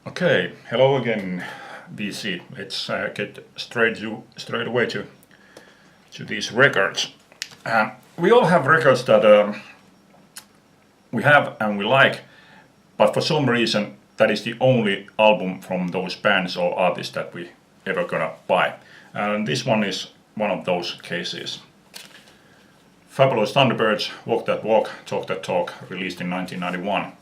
Okay, hello again, VC. Let's get straight away to these records. We all have records that we have and we like, but for some reason that is the only album from those bands or artists that we ever gonna buy. And this one is one of those cases. Fabulous Thunderbirds, Walk That Walk, Talk That Talk, released in 1991.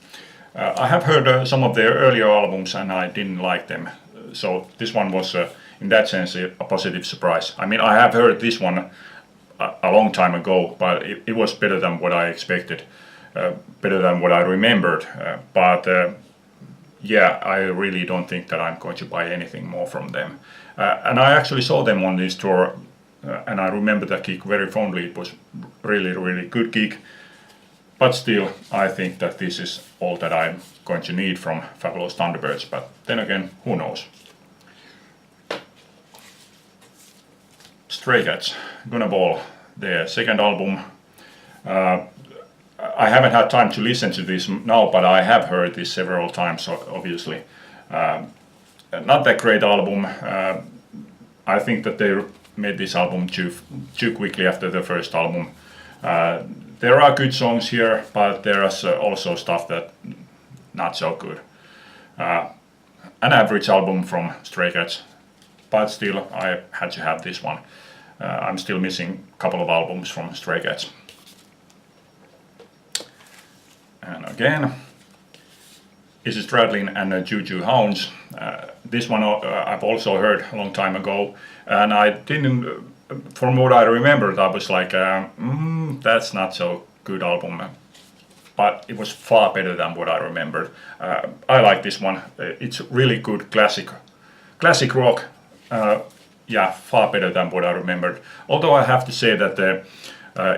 I have heard some of their earlier albums and I didn't like them, so this one was in that sense a positive surprise. I mean, I have heard this one a long time ago, but it was better than what I expected, better than what I remembered, but yeah, I really don't think that I'm going to buy anything more from them. And I actually saw them on this tour, and I remember that gig very fondly. It was really good gig. But still, I think that this is all that I'm going to need from Fabulous Thunderbirds, but then again, who knows. Stray Cats, Gonna Ball, their second album. I haven't had time to listen to this now, but I have heard this several times, obviously. Not that great album. I think that they made this album too quickly after the first album. There are good songs here, but there is also stuff that not so good. An average album from Stray Cats, but still I had to have this one. I'm still missing a couple of albums from Stray Cats. And again, Izzy Stradlin and Juju Hounds. This one I've also heard a long time ago, and I didn't. From what I remembered, I was like, that's not so good album, but it was far better than what I remembered. I like this one. It's really good classic rock. Yeah, far better than what I remembered. Although I have to say that the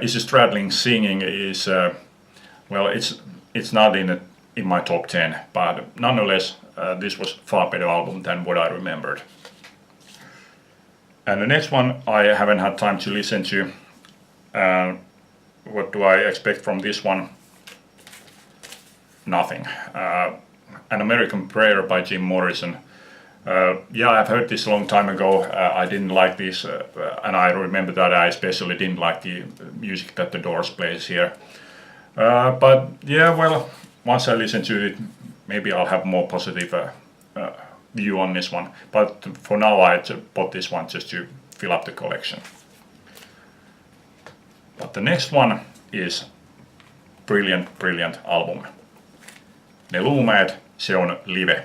Izzy Stradlin singing is, well, it's not in my top 10, but nonetheless, this was far better album than what I remembered. And the next one I haven't had time to listen to. What do I expect from this one? Nothing. An American Prayer by Jim Morrison. Yeah, I've heard this a long time ago. I didn't like this, and I remember that I especially didn't like the music that the Doors plays here. But yeah, well, once I listen to it, maybe I'll have more positive view on this one, but for now I bought this one just to fill up the collection. But the next one is brilliant album. Ne luumäet, se on live.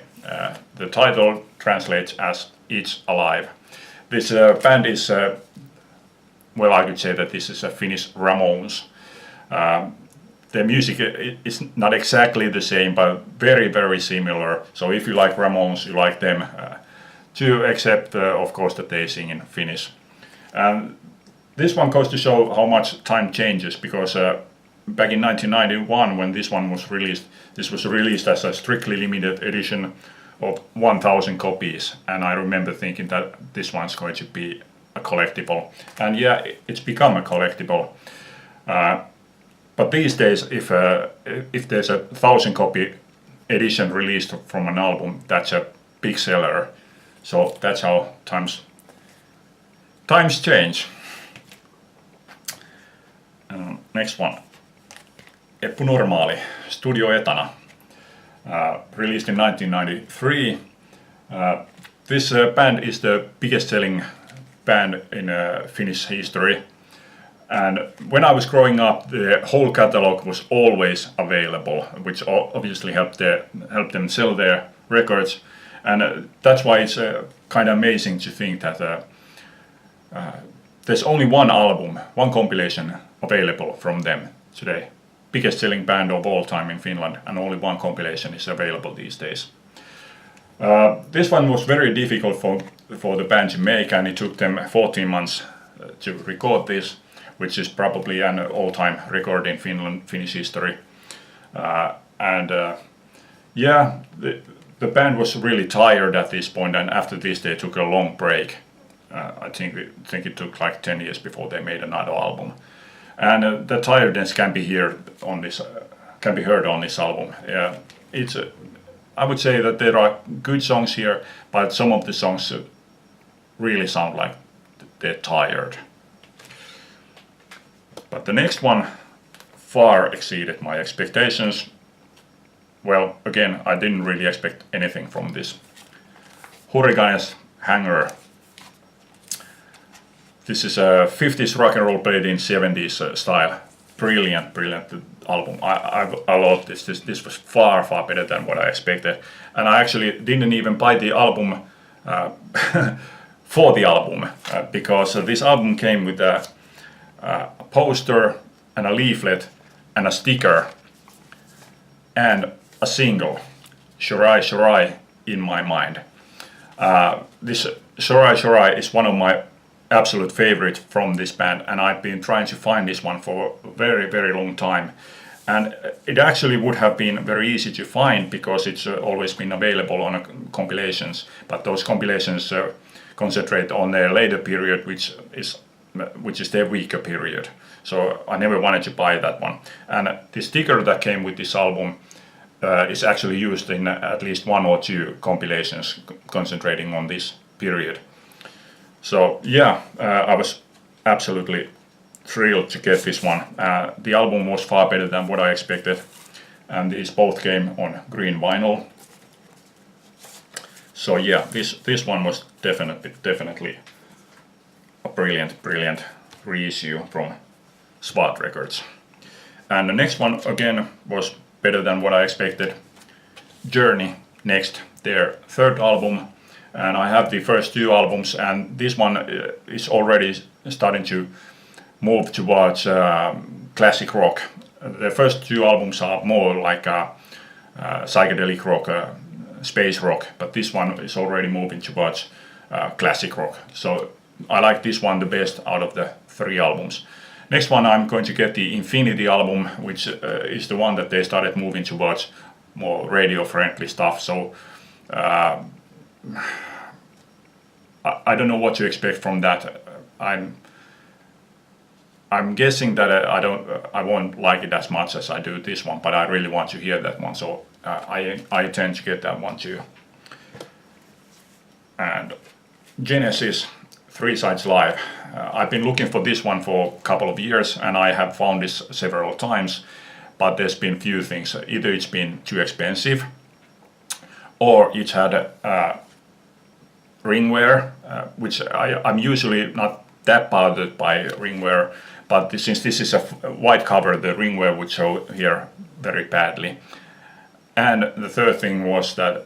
The title translates as It's Alive. This band is, well, I could say that this is a Finnish Ramones. The music is not exactly the same, but very similar. So if you like Ramones, you like them too, except of course that they sing in Finnish. And this one goes to show how much time changes, because back in 1991 when this one was released, this was released as a strictly limited edition of 1,000 copies. And I remember thinking that this one's going to be a collectible. And yeah, it's become a collectible. But these days, if there's a 1,000 copy edition released from an album, that's a big seller. So that's how times change. Next one, Eppu Normaali, Studio Etana, released in 1993. This band is the biggest selling band in Finnish history. And when I was growing up, the whole catalog was always available, which obviously helped them sell their records. And that's why it's kind of amazing to think that there's only one album, one compilation available from them today. Biggest selling band of all time in Finland, and only one compilation is available these days. This one was very difficult for the band to make, and it took them 14 months to record this, which is probably an all-time record in Finnish history. Yeah, the band was really tired at this point, and after this they took a long break. I think it took like 10 years before they made another album. And the tiredness can be heard on this album. Yeah, I would say that there are good songs here, but some of the songs really sound like they're tired. But the next one far exceeded my expectations. Well, again, I didn't really expect anything from this. Hurricanes Hangar. This is a 50s rock and roll played in 70s style. Brilliant album. I love this. This was far better than what I expected. And I actually didn't even buy the album for the album because this album came with a poster and a leaflet and a sticker and a single, Shorai Shorai, in my mind. This Shorai Shorai is one of my absolute favorite from this band, and I've been trying to find this one for a very long time, and it actually would have been very easy to find because it's always been available on compilations, but those compilations concentrate on their later period, which is their weaker period, so I never wanted to buy that one. And the sticker that came with this album is actually used in at least one or two compilations concentrating on this period. So yeah, I was absolutely thrilled to get this one. The album was far better than what I expected, and these both came on green vinyl. So yeah, this one was definitely a brilliant reissue from Spot Records. And the next one again was better than what I expected. Journey next, their third album. And I have the first two albums, and this one is already starting to move towards classic rock. The first two albums are more like psychedelic rock, space rock, but this one is already moving towards classic rock. So I like this one the best out of the three albums. Next one I'm going to get the Infinity album, which is the one that they started moving towards more radio-friendly stuff. So I don't know what to expect from that. I'm guessing that I won't like it as much as I do this one, but I really want to hear that one, so I tend to get that one too. And Genesis, Three Sides Live. I've been looking for this one for a couple of years, and I have found this several times, but there's been few things. Either it's been too expensive, or it's had ringware, which I'm usually not that bothered by ringware, but since this is a white cover, the ringware would show here very badly. And the third thing was that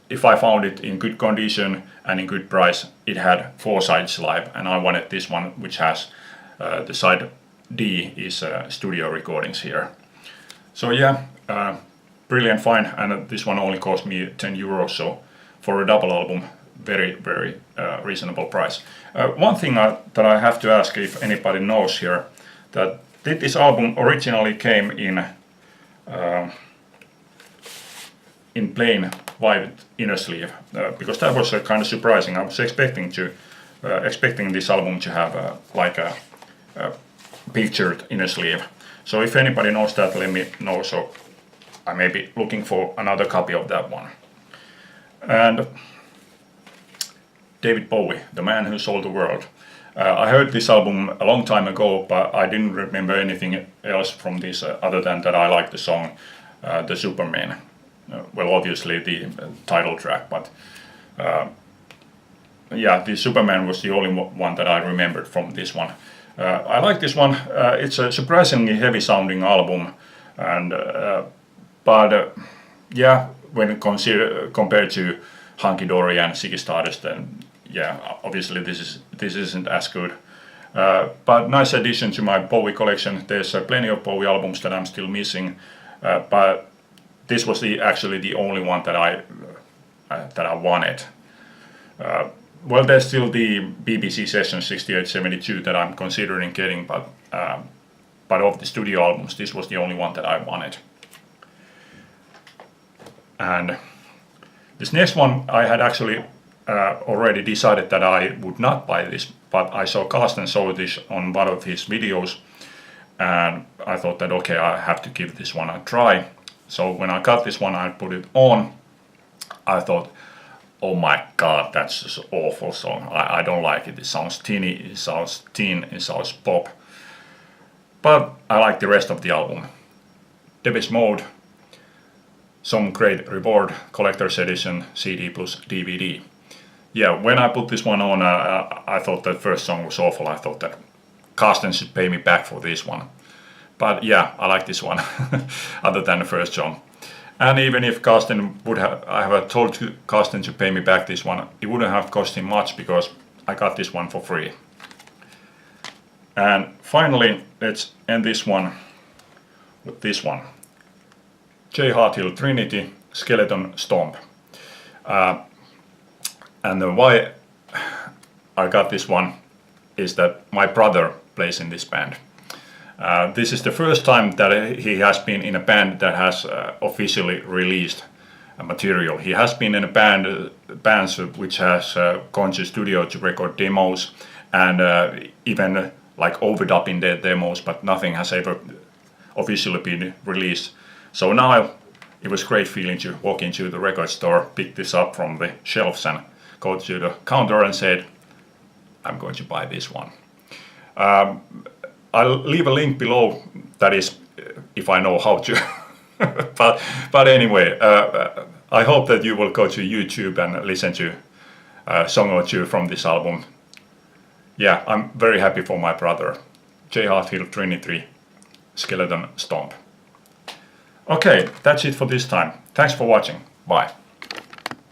if I found it in good condition and in good price, it had 4 sides live, and I wanted this one, which has the side D is studio recordings here. So yeah, brilliant find, and this one only cost me 10 euros, so for a double album, very reasonable price. One thing that I have to ask if anybody knows here, that did this album originally came in plain white inner sleeve, because that was kind of surprising. I was expecting this album to have like a pictured inner sleeve. So if anybody knows that, let me know, so I may be looking for another copy of that one. And David Bowie, The Man Who Sold the World. I heard this album a long time ago, but I didn't remember anything else from this other than that I like the song The Superman. Well, obviously the title track, but yeah, the Superman was the only one that I remembered from this one. I like this one. It's a surprisingly heavy sounding album, and but yeah, when compared to Hunky Dory and Ziggy Stardust, then yeah, obviously this isn't as good. But nice addition to my Bowie collection. There's plenty of Bowie albums that I'm still missing, but this was actually the only one that I wanted. Well, there's still the BBC Session 6872 that I'm considering getting, but of the studio albums, this was the only one that I wanted. And this next one, I had actually already decided that I would not buy this, but I saw Carsten show this on one of his videos, and I thought that okay, I have to give this one a try. So when I got this one, I put it on, I thought, oh my god, that's just an awful song. I don't like it. It sounds teeny, it sounds teen, it sounds pop. But I like the rest of the album. Depeche Mode, some great reward, collector's edition, CD plus DVD. Yeah, when I put this one on, I thought that first song was awful. I thought that Carsten should pay me back for this one. But yeah, I like this one, other than the first song. And even if Carsten would have, I have told Carsten to pay me back this one, it wouldn't have cost him much because I got this one for free. And finally, let's end this one with this one. J. Hearthill Trinity, Skeleton Stomp. And why I got this one is that my brother plays in this band. This is the first time that he has been in a band that has officially released material. He has been in a bands which has gone to studio to record demos and even like overdubbing their demos, but nothing has ever officially been released. So now it was great feeling to walk into the record store, pick this up from the shelves and go to the counter and said, I'm going to buy this one. I'll leave a link below, that is, if I know how to. but anyway, I hope that you will go to YouTube and listen to a song or two from this album. Yeah, I'm very happy for my brother. J. Hearthill Trinity, Skeleton Stomp. Okay, that's it for this time. Thanks for watching. Bye.